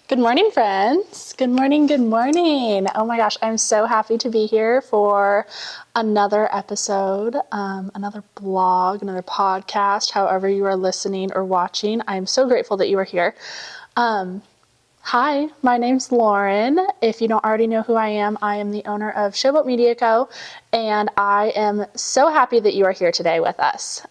Good morning, friends. Good morning, good morning. Oh my gosh, I'm so happy to be here for another episode, another blog, another podcast, however you are listening or watching. I'm so grateful that you are here. Hi, my name's Lauren. If you don't already know who I am the owner of Showboat Media Co, and I am so happy that you are here today with us.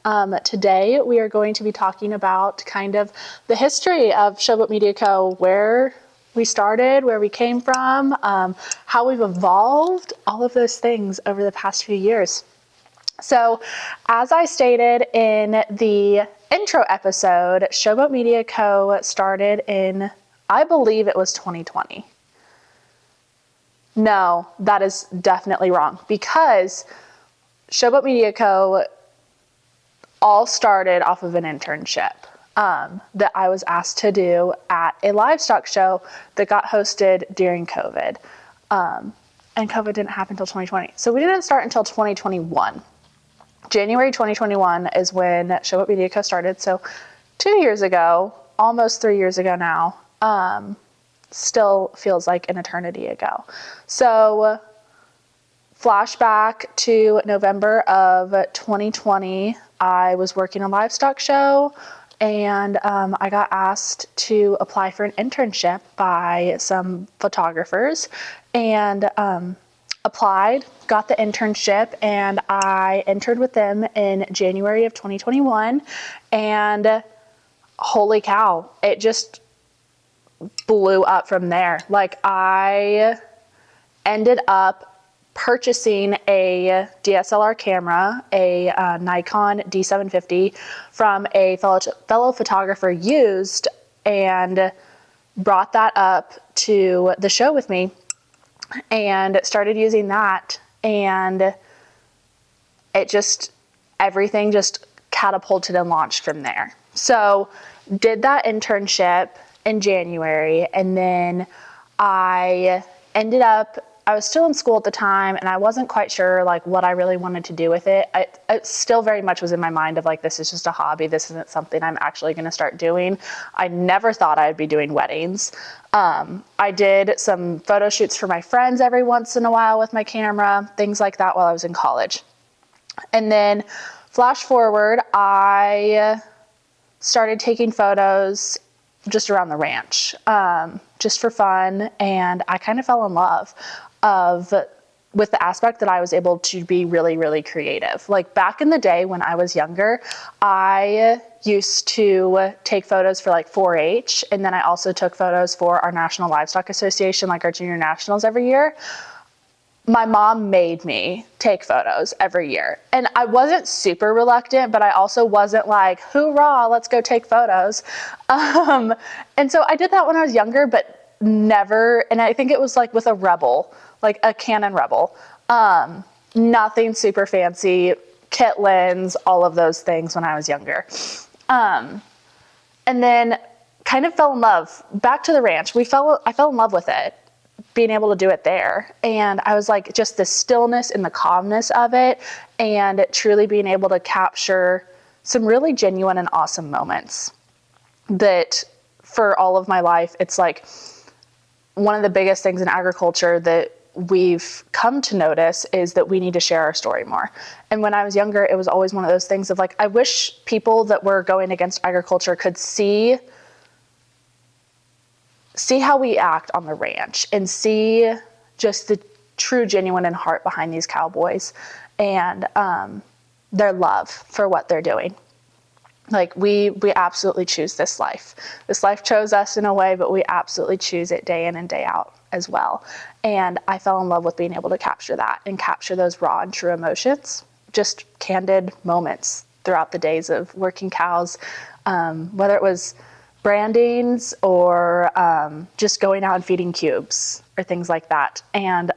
Today we are going to be talking about kind of the history of Showboat Media Co, where we started, where we came from, how we've evolved, all of those things over the past few years. So, as I stated in the intro episode, Showboat Media Co started in, I believe it was 2020. No, that is definitely wrong, because Showboat Media Co all started off of an internship that I was asked to do at a livestock show that got hosted during COVID. And COVID didn't happen until 2020. So we didn't start until 2021. January 2021 is when Showboat Media Co started. So 2 years ago, almost 3 years ago now, still feels like an eternity ago. So flashback to November of 2020, I was working a livestock show, and I got asked to apply for an internship by some photographers, and applied, got the internship, and I entered with them in January of 2021, and holy cow, it just blew up from there. Like, I ended up purchasing a DSLR camera, a Nikon D750 from a fellow photographer used, and brought that up to the show with me and started using that, and everything just catapulted and launched from there. So did that internship in January, and then I was still in school at the time, and I wasn't quite sure like what I really wanted to do with it. It still very much was in my mind of like, this is just a hobby. This isn't something I'm actually going to start doing. I never thought I'd be doing weddings. I did some photo shoots for my friends every once in a while with my camera, things like that while I was in college. And then flash forward, I started taking photos just around the ranch, just for fun. And I kind of fell in love with the aspect that I was able to be really, really creative. Like back in the day when I was younger, I used to take photos for like 4-H. And then I also took photos for our National Livestock Association, like our junior nationals every year. My mom made me take photos every year. And I wasn't super reluctant, but I also wasn't like, hoorah, let's go take photos. And so I did that when I was younger, but never, and I think it was like with a Rebel, like a Canon Rebel. Nothing super fancy, kit lens, all of those things when I was younger. And then kind of fell in love. Back to the ranch, I fell in love with it, being able to do it there. And I was like, just the stillness and the calmness of it, and truly being able to capture some really genuine and awesome moments that for all of my life, it's like one of the biggest things in agriculture that we've come to notice is that we need to share our story more. And when I was younger, it was always one of those things of like, I wish people that were going against agriculture could see how we act on the ranch and see just the true, genuine and heart behind these cowboys and their love for what they're doing. Like we absolutely choose this life. This life chose us in a way, but we absolutely choose it day in and day out as well. And I fell in love with being able to capture that and capture those raw and true emotions, just candid moments throughout the days of working cows, whether it was brandings or just going out and feeding cubes or things like that. And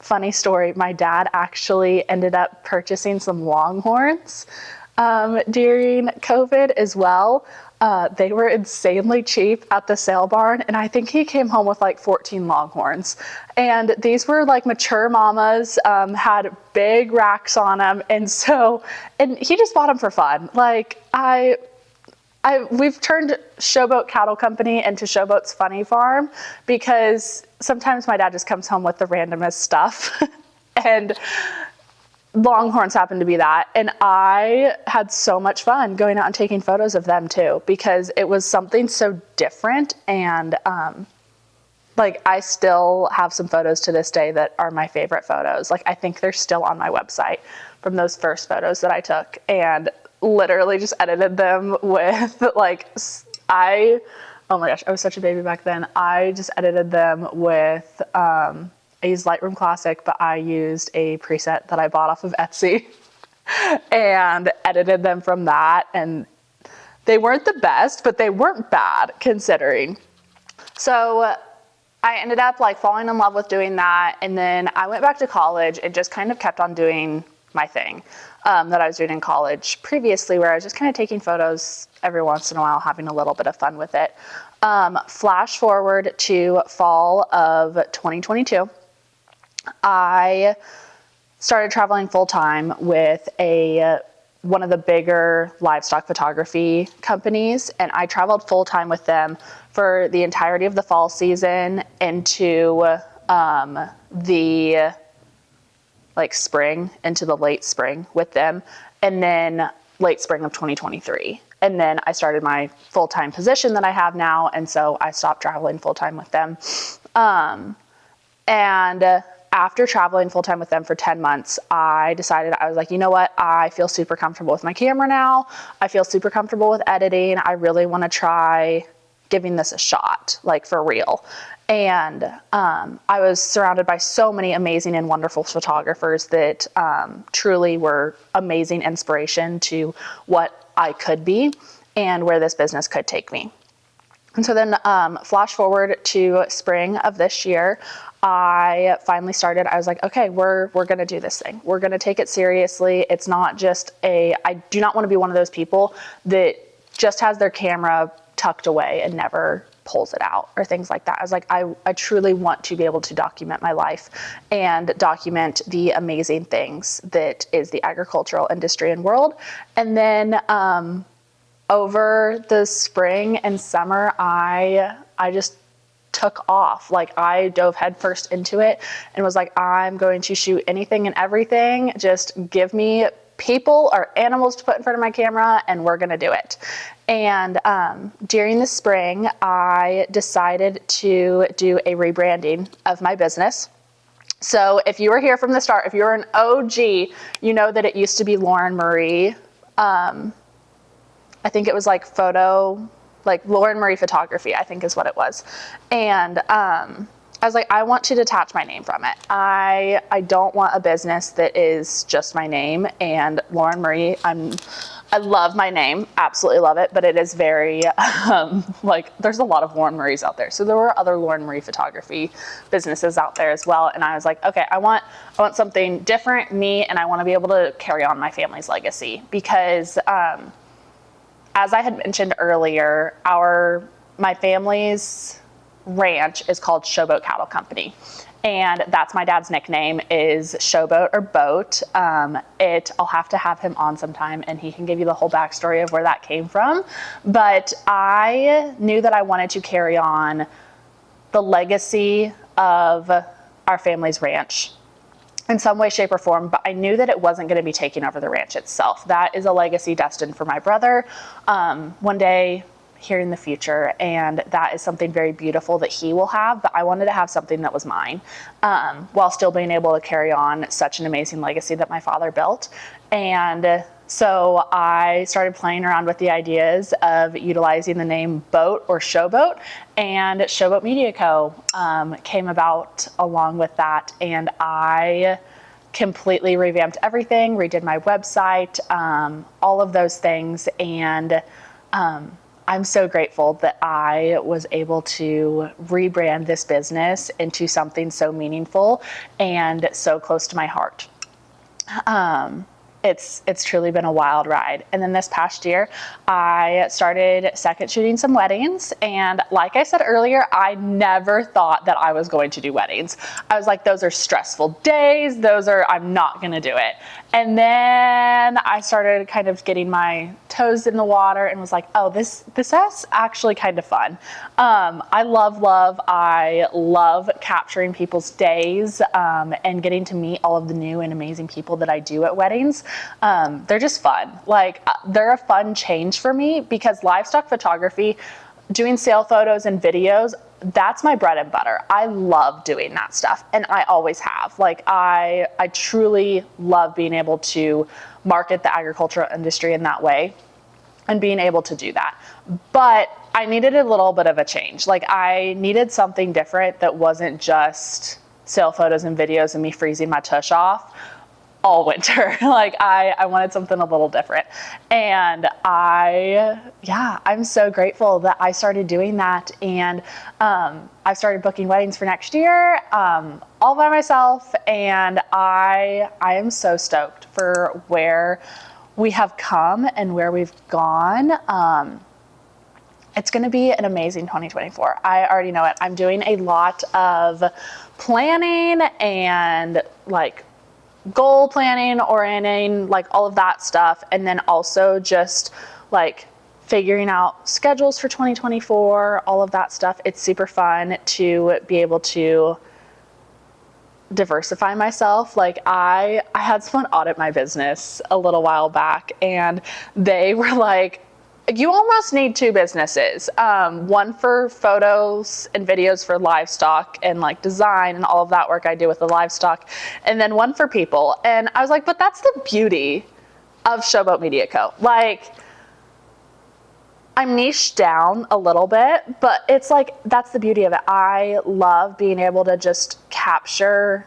funny story, my dad actually ended up purchasing some longhorns during COVID as well. They were insanely cheap at the sale barn, and I think he came home with like 14 longhorns. And these were like mature mamas, had big racks on them, and he just bought them for fun. Like we've turned Showboat Cattle Company into Showboat's Funny Farm because sometimes my dad just comes home with the randomest stuff and Longhorns happened to be that. And I had so much fun going out and taking photos of them too, because it was something so different. And like I still have some photos to this day that are my favorite photos. Like I think they're still on my website from those first photos that I took, and literally just edited them with like, oh my gosh, I was such a baby back then. I just edited them with, I used Lightroom Classic, but I used a preset that I bought off of Etsy and edited them from that. And they weren't the best, but they weren't bad considering. So I ended up like falling in love with doing that. And then I went back to college and just kind of kept on doing my thing that I was doing in college previously, where I was just kind of taking photos every once in a while, having a little bit of fun with it. Flash forward to fall of 2022. I started traveling full time with one of the bigger livestock photography companies, and I traveled full time with them for the entirety of the fall season into the like spring, into the late spring with them, and then late spring of 2023. And then I started my full-time position that I have now, and so I stopped traveling full-time with them. And after traveling full-time with them for 10 months, I decided, I was like, you know what? I feel super comfortable with my camera now. I feel super comfortable with editing. I really want to try giving this a shot, like for real. And I was surrounded by so many amazing and wonderful photographers that truly were amazing inspiration to what I could be and where this business could take me. And so then flash forward to spring of this year, I finally started, I was like, okay, we're going to do this thing. We're going to take it seriously. It's not just I do not want to be one of those people that just has their camera tucked away and never pulls it out or things like that. I was like, I truly want to be able to document my life and document the amazing things that is the agricultural industry and world. And then over the spring and summer, I just took off. Like I dove headfirst into it and was like, I'm going to shoot anything and everything. Just give me people or animals to put in front of my camera and we're going to do it. And during the spring, I decided to do a rebranding of my business. So if you were here from the start, if you're an OG, you know that it used to be Lauren Marie. I think it was like Lauren Marie Photography, I think is what it was. And I was like, I want to detach my name from it. I don't want a business that is just my name. And Lauren Marie, I love my name, absolutely love it, but it is very, there's a lot of Lauren Maries out there. So there were other Lauren Marie photography businesses out there as well. And I was like, okay, I want something different, me, and I want to be able to carry on my family's legacy because, as I had mentioned earlier, my family's ranch is called Showboat Cattle Company. And that's my dad's nickname is Showboat or Boat. I'll have to have him on sometime and he can give you the whole backstory of where that came from. But I knew that I wanted to carry on the legacy of our family's ranch in some way, shape, or form, but I knew that it wasn't going to be taking over the ranch itself. That is a legacy destined for my brother one day here in the future, and that is something very beautiful that he will have, but I wanted to have something that was mine while still being able to carry on such an amazing legacy that my father built. And so I started playing around with the ideas of utilizing the name Boat or Showboat, and Showboat Media Co. Came about along with that, and I completely revamped everything, redid my website, all of those things, and I'm so grateful that I was able to rebrand this business into something so meaningful and so close to my heart. it's truly been a wild ride. And then this past year, I started second shooting some weddings. And like I said earlier, I never thought that I was going to do weddings. I was like, those are stressful days. I'm not going to do it. And then I started kind of getting my toes in the water and was like, oh, this is actually kind of fun. I love capturing people's days and getting to meet all of the new and amazing people that I do at weddings. They're just fun. Like, they're a fun change for me because livestock photography, doing sale photos and videos, that's my bread and butter. I love doing that stuff, and I always have. Like, I truly love being able to market the agricultural industry in that way and being able to do that. But I needed a little bit of a change. Like, I needed something different that wasn't just sale photos and videos and me freezing my tush off all winter. Like, I wanted something a little different. And I'm so grateful that I started doing that. And I started booking weddings for next year, all by myself. And I am so stoked for where we have come and where we've gone. It's going to be an amazing 2024. I already know it. I'm doing a lot of planning and like goal planning, orienting, like all of that stuff. And then also just like figuring out schedules for 2024, all of that stuff. It's super fun to be able to diversify myself. Like, I had someone audit my business a little while back, and they were like, you almost need two businesses, one for photos and videos for livestock and like design and all of that work I do with the livestock, and then one for people. And I was like, but that's the beauty of Showboat Media Co. Like, I'm niched down a little bit, but it's like, that's the beauty of it. I love being able to just capture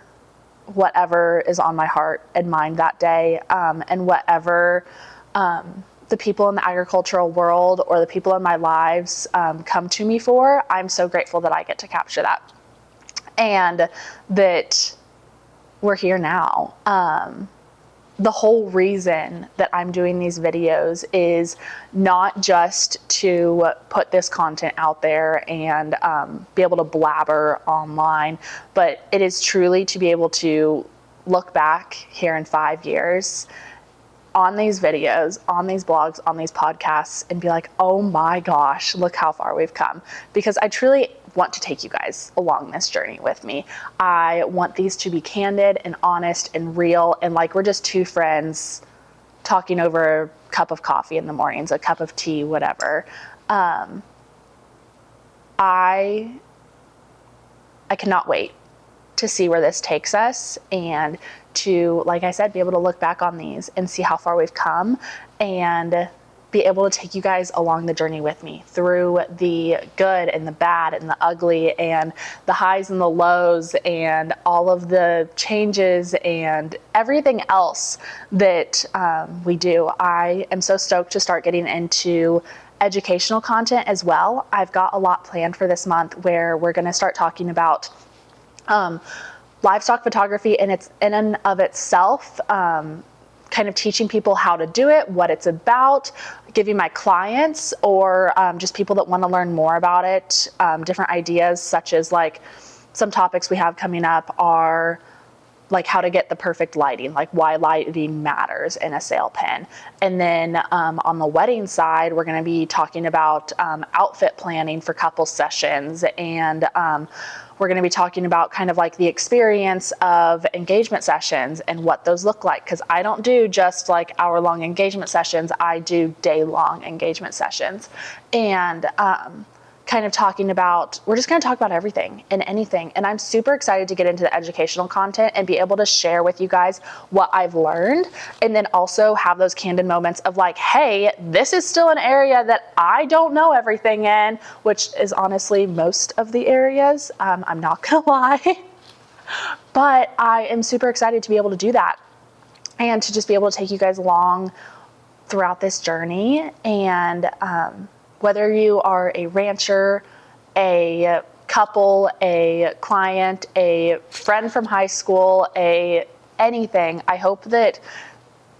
whatever is on my heart and mind that day, and whatever the people in the agricultural world or the people in my lives come to me for. I'm so grateful that I get to capture that and that we're here now. The whole reason that I'm doing these videos is not just to put this content out there and be able to blabber online, but it is truly to be able to look back here in 5 years on these videos, on these blogs, on these podcasts, and be like, oh my gosh, look how far we've come. Because I truly want to take you guys along this journey with me. I want these to be candid and honest and real, and like we're just two friends talking over a cup of coffee in the mornings, a cup of tea, whatever. I cannot wait to see where this takes us, and to, like I said, be able to look back on these and see how far we've come, and be able to take you guys along the journey with me through the good and the bad and the ugly and the highs and the lows and all of the changes and everything else that we do. I am so stoked to start getting into educational content as well. I've got a lot planned for this month where we're going to start talking about livestock photography in and of itself, kind of teaching people how to do it, what it's about, giving my clients or just people that want to learn more about it different ideas, such as like some topics we have coming up are like how to get the perfect lighting, like why lighting matters in a sale pen. And then on the wedding side, we're going to be talking about outfit planning for couple sessions, and we're going to be talking about kind of like the experience of engagement sessions and what those look like. Because I don't do just like hour-long engagement sessions, I do day-long engagement sessions. And kind of talking about, we're just going to talk about everything and anything. And I'm super excited to get into the educational content and be able to share with you guys what I've learned. And then also have those candid moments of like, hey, this is still an area that I don't know everything in, which is honestly most of the areas. I'm not going to lie, but I am super excited to be able to do that and to just be able to take you guys along throughout this journey. And, whether you are a rancher, a couple, a client, a friend from high school, anything, I hope that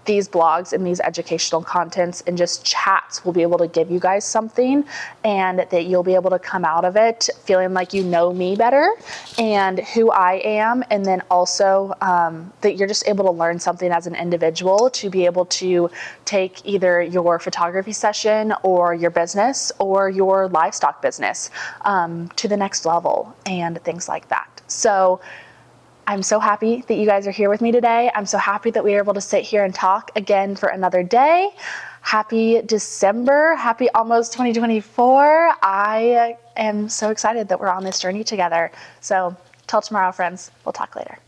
these blogs and these educational contents and just chats will be able to give you guys something, and that you'll be able to come out of it feeling like you know me better and who I am. And then also that you're just able to learn something as an individual to be able to take either your photography session or your business or your livestock business to the next level and things like that. So I'm so happy that you guys are here with me today. I'm so happy that we were able to sit here and talk again for another day. Happy December. Happy almost 2024. I am so excited that we're on this journey together. So till tomorrow, friends. We'll talk later.